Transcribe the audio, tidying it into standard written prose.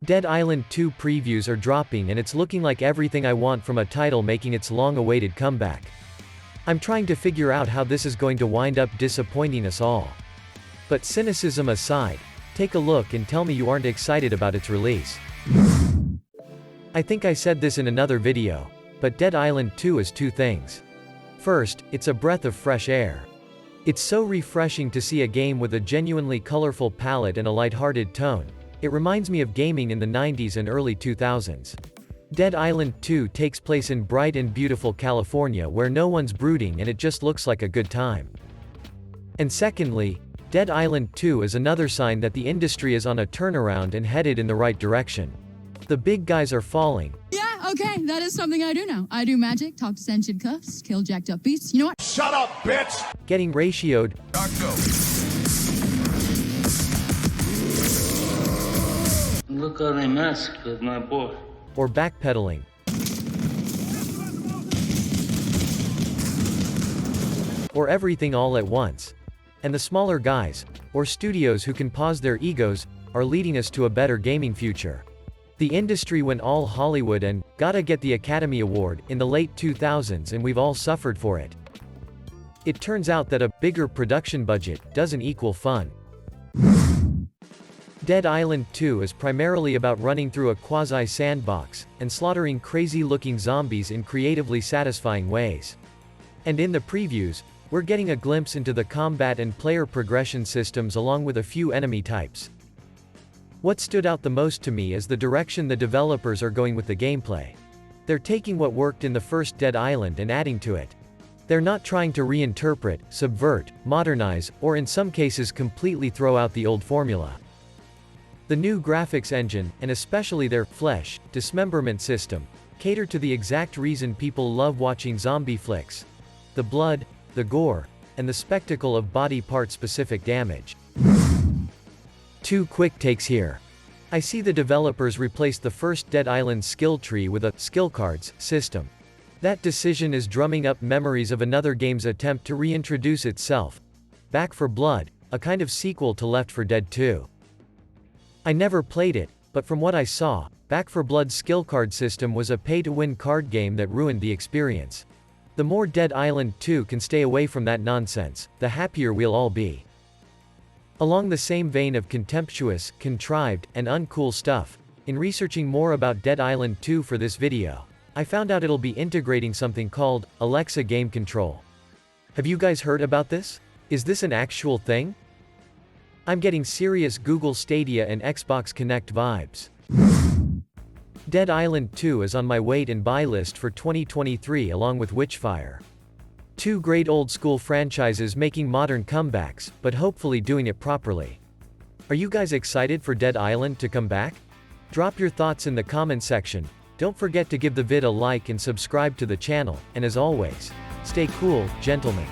Dead Island 2 previews are dropping and it's looking like everything I want from a title making its long-awaited comeback. I'm trying to figure out how this is going to wind up disappointing us all. But cynicism aside, take a look and tell me you aren't excited about its release. I think I said this in another video, but Dead Island 2 is two things. First, it's a breath of fresh air. It's so refreshing to see a game with a genuinely colorful palette and a lighthearted tone. It reminds me of gaming in the 90s and early 2000s. Dead Island 2 takes place in bright and beautiful California where no one's brooding and it just looks like a good time. And secondly, Dead Island 2 is another sign that the industry is on a turnaround and headed in the right direction. The big guys are falling. Yeah, okay, that is something I do now. I do magic, talk to sentient cuffs, kill jacked up beasts. You know what? Shut up, bitch! Getting ratioed. Look how they mess with my boy. Or backpedaling. Or everything all at once. And the smaller guys, or studios who can pause their egos, are leading us to a better gaming future. The industry went all Hollywood and gotta get the Academy Award in the late 2000s and we've all suffered for it. It turns out that a bigger production budget doesn't equal fun. Dead Island 2 is primarily about running through a quasi-sandbox, and slaughtering crazy-looking zombies in creatively satisfying ways. And in the previews, we're getting a glimpse into the combat and player progression systems along with a few enemy types. What stood out the most to me is the direction the developers are going with the gameplay. They're taking what worked in the first Dead Island and adding to it. They're not trying to reinterpret, subvert, modernize, or in some cases completely throw out the old formula. The new graphics engine, and especially their flesh dismemberment system, cater to the exact reason people love watching zombie flicks: the blood, the gore, and the spectacle of body part-specific damage. Two quick takes here. I see the developers replace the first Dead Island skill tree with a skill cards system. That decision is drumming up memories of another game's attempt to reintroduce itself: Back 4 Blood, a kind of sequel to Left 4 Dead 2. I never played it, but from what I saw, Back 4 Blood's skill card system was a pay-to-win card game that ruined the experience. The more Dead Island 2 can stay away from that nonsense, the happier we'll all be. Along the same vein of contemptuous, contrived, and uncool stuff, in researching more about Dead Island 2 for this video, I found out it'll be integrating something called Alexa Game Control. Have you guys heard about this? Is this an actual thing? I'm getting serious Google Stadia and Xbox Connect vibes. Dead Island 2 is on my wait and buy list for 2023 along with Witchfire. Two great old-school franchises making modern comebacks, but hopefully doing it properly. Are you guys excited for Dead Island to come back? Drop your thoughts in the comment section. Don't forget to give the vid a like and subscribe to the channel, and as always, stay cool, gentlemen.